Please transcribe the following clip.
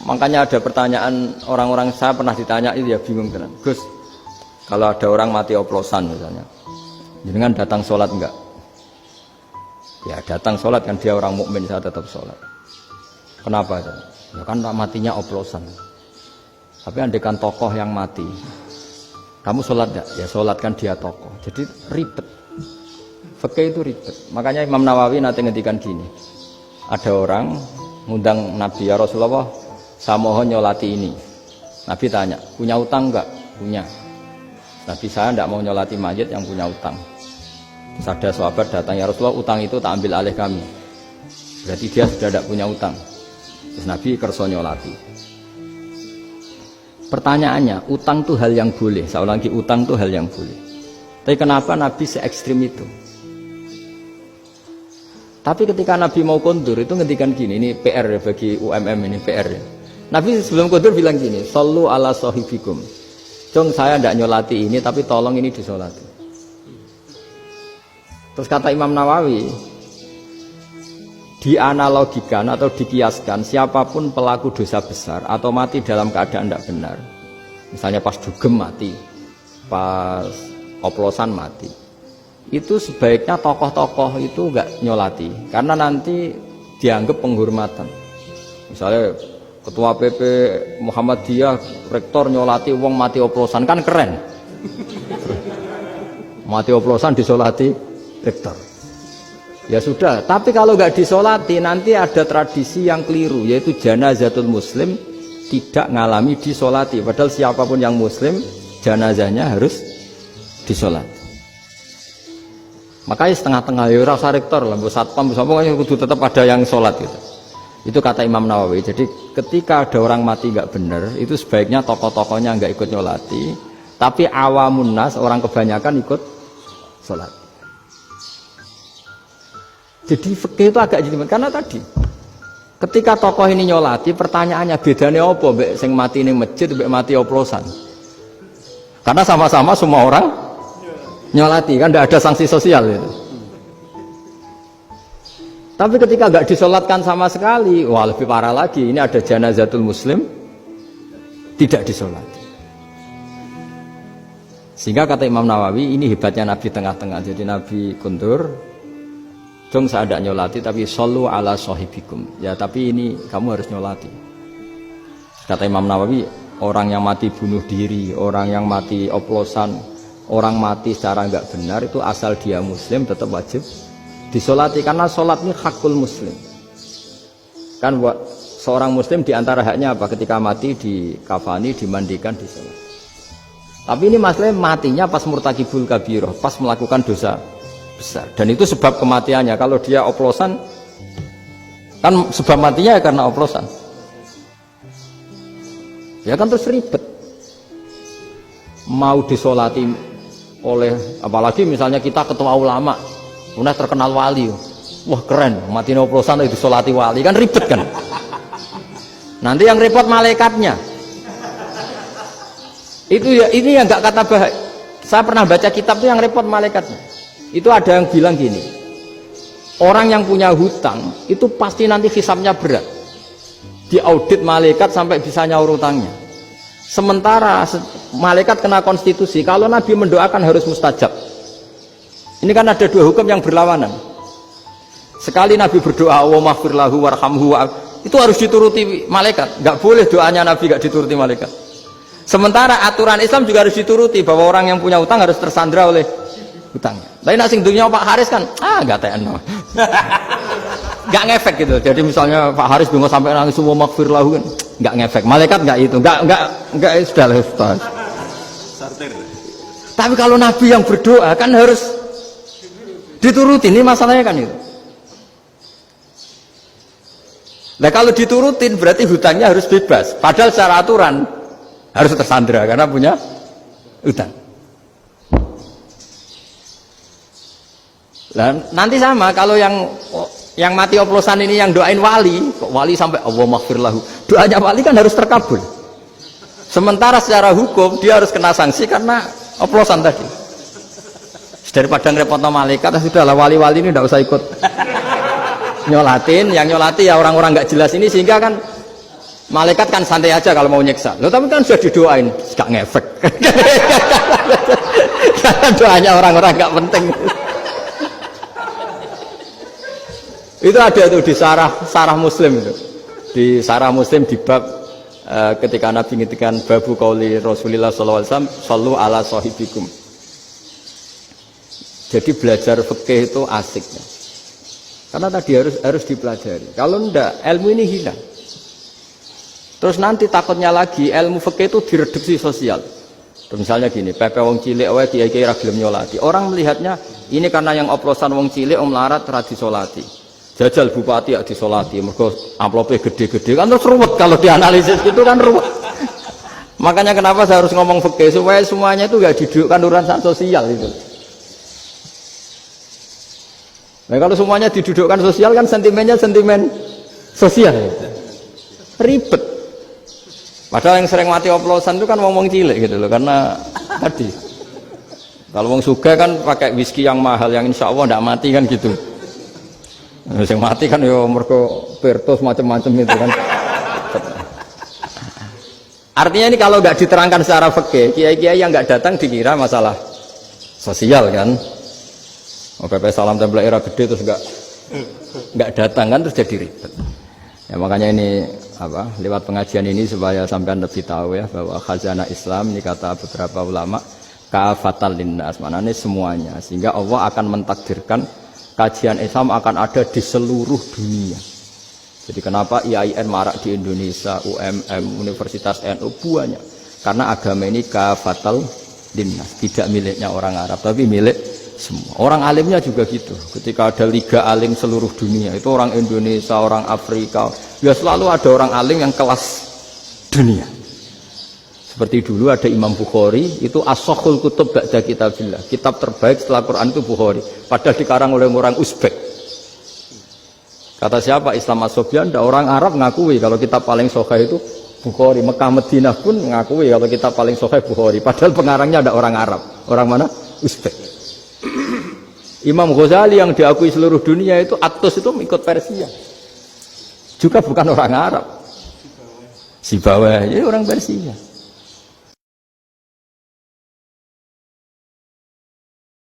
Makanya ada pertanyaan orang-orang, saya pernah ditanya itu ya bingung tenan. Gus, kalau ada orang mati oplosan misalnya, jenengan datang sholat enggak? Ya datang sholat kan, dia orang mukmin, saya tetap sholat. Kenapa itu? Ya kan matinya oplosan. Tapi andekan tokoh yang mati, kamu sholat enggak? Ya sholat, kan dia tokoh. Jadi ribet. Fikih itu ribet. Makanya Imam Nawawi nanti ngendikan gini. Ada orang ngundang Nabi, ya Rasulullah, saya mohon nyolati ini. Nabi tanya, punya utang enggak? Punya. Nabi, saya enggak mau nyolati mayit yang punya utang. Terus ada sahabat datang, ya Rasulullah, utang itu tak ambil alih kami. Berarti dia sudah tidak punya utang. Terus Nabi kerso nyolati. Pertanyaannya, utang itu hal yang boleh. Saya ulangi, utang itu hal yang boleh. Tapi kenapa Nabi se-ekstrim itu? Tapi ketika Nabi mau kondur itu ngendikan gini, ini PR ya bagi UMM, ini PR ya. Nabi sebelum kondur bilang gini, sallu ala sahibikum. Jong, saya tidak nyolati ini, tapi tolong ini disolati. Terus kata Imam Nawawi, dianalogikan atau dikiaskan, siapapun pelaku dosa besar atau mati dalam keadaan tidak benar, misalnya pas dugem mati, pas oplosan mati, itu sebaiknya tokoh-tokoh itu enggak nyolati, karena nanti dianggap penghormatan. Misalnya ketua PP Muhammadiyah, rektor nyolati wong mati oplosan, kan keren. Mati oplosan disolati rektor. Ya sudah, tapi kalau nggak disolati nanti ada tradisi yang keliru, yaitu janazatul muslim tidak ngalami disolati, padahal siapapun yang muslim janazahnya harus disolati. Makanya setengah-tengah ya rasa rektor lah, satpam pokoknya kudu tetap ada yang sholat gitu. Itu kata Imam Nawawi. Jadi ketika ada orang mati nggak benar, itu sebaiknya tokoh-tokohnya nggak ikut nyolati, tapi awamun nas, orang kebanyakan ikut sholat. Jadi fikih itu agak jelimet, karena tadi ketika tokoh ini nyolati, pertanyaannya bedanya apa mbek sing mati ning masjid mbek mati oplosan? Karena sama-sama semua orang nyolati, kan tidak ada sanksi sosial itu. Tapi ketika nggak disolatkan sama sekali, wah lebih parah lagi. Ini ada janazatul muslim tidak disolati. Sehingga kata Imam Nawawi, ini hebatnya Nabi tengah-tengah. Jadi Nabi kundur, dong saya tidak nyolati, tapi sallu ala sahibikum. Ya tapi ini kamu harus nyolati. Kata Imam Nawawi, orang yang mati bunuh diri, orang yang mati oplosan, orang mati secara enggak benar itu asal dia muslim tetap wajib disolati, karena sholat ini hakul muslim. Kan buat seorang muslim diantara haknya apa? Ketika mati dikafani, dimandikan, disolat. Tapi ini masalahnya matinya pas murtakibul kabiroh, pas melakukan dosa besar. Dan itu sebab kematiannya. Kalau dia oplosan, kan sebab matinya ya karena oplosan. Ya kan terus ribet. Mau disolati oleh, apalagi misalnya kita ketua ulama, udah terkenal wali, wah keren, mati oplosan itu disolati wali, kan ribet kan. Nanti yang repot malaikatnya. Itu ya, ini yang nggak kata bahaya. Saya pernah baca kitab itu yang repot malaikatnya. Itu ada yang bilang gini, orang yang punya hutang itu pasti nanti hisabnya berat, diaudit malaikat sampai bisa nyaur hutangnya. Sementara malaikat kena konstitusi, kalau Nabi mendoakan harus mustajab. Ini kan ada dua hukum yang berlawanan. Sekali Nabi berdoa, wa maghfir lahu warhamhu, itu harus dituruti malaikat. Nggak boleh doanya Nabi nggak dituruti malaikat. Sementara aturan Islam juga harus dituruti, bahwa orang yang punya hutang harus tersandra oleh hutangnya. Tapi nak sing dunia Pak Haris kan, nggak TNO. Nggak ngefek gitu. Jadi misalnya Pak Haris bingung sampai nangis semua maghfir lahu kan, nggak ngefek. Malaikat nggak itu, nggak sudah lah Ustaz. Tapi kalau Nabi yang berdoa kan harus diturutin, ini masalahnya kan itu. Nah kalau diturutin berarti hutangnya harus bebas. Padahal secara aturan harus tersandra karena punya hutang. Nah, nanti sama kalau yang mati oplosan ini yang doain wali, kok wali sampai Allah maghfir lahu, doanya wali kan harus terkabul. Sementara secara hukum dia harus kena sanksi karena oplosan tadi. Daripada ngerepotno malaikat, sudahlah wali-wali ini tidak usah ikut nyolatin. Yang nyolati ya orang-orang nggak jelas ini, sehingga kan Malaikat kan santai aja kalau mau nyiksa. Loh tapi kan sudah didoain, gak ngefek. Karena doanya orang-orang gak penting. Itu ada tuh di sarah Muslim itu. Di sarah Muslim di bab ketika Nabi ngintikan babu qauli Rasulullah sallallahu alaihi wasallam sallu ala sahibikum. Jadi belajar fikih itu asik ya. Karena tadi harus dipelajari. Kalau enggak ilmu ini hilang. Terus nanti takutnya lagi ilmu fikih itu direduksi sosial. Terus misalnya gini, pepe wong cilik wae kiai-kiai ra gelem nyolati. Orang melihatnya ini karena yang oplosan wong cilik melarat ra disolati. Jajal bupati ya disolati, mergo amplopnya gede-gede kan terus ruwet kalau dianalisis gitu kan ruwet. Makanya kenapa saya harus ngomong fikih supaya semuanya itu enggak didudukkan urusan sosial itu. Nah kalau semuanya didudukkan sosial kan sentimennya sentimen sosial. Ribet. Padahal yang sering mati oplosan itu kan wong cilik gitu loh, karena tadi kalau wong sugih kan pakai whisky yang mahal yang insya Allah tidak mati kan gitu. Yang mati kan ya mergo pertos macam-macam itu kan. Artinya ini kalau nggak diterangkan secara fikih, kiai-kiai yang nggak datang dikira masalah sosial kan. PP salam tempel era gede terus nggak datang kan terus jadi ribet. Ya makanya ini lewat pengajian ini supaya sampean lebih tahu ya bahwa khazanah Islam ini kata beberapa ulama kafatal linnas, maknanya semuanya, sehingga Allah akan mentakdirkan kajian Islam akan ada di seluruh dunia. Jadi kenapa IAIN marak di Indonesia, UMM, Universitas NU banyak, karena agama ini kafatal linnas, tidak miliknya orang Arab tapi milik semua. Orang alimnya juga gitu. Ketika ada liga alim seluruh dunia, itu orang Indonesia, orang Afrika, ya selalu ada orang alim yang kelas dunia. Seperti dulu ada Imam Bukhari, itu as-sakhul kutub ba'da kitabillah. Kitab terbaik setelah Quran itu Bukhari. Padahal dikarang oleh orang Uzbek. Kata siapa? Islam As-Sobyan, orang Arab ngakui kalau kitab paling sahih itu Bukhari. Mekah Madinah pun ngakui kalau kitab paling sahih Bukhari. Padahal pengarangnya ada orang Arab. Orang mana? Uzbek. Imam Ghazali yang diakui seluruh dunia itu Atus itu ikut Persia, juga bukan orang Arab. Sibawayh ya orang Persia.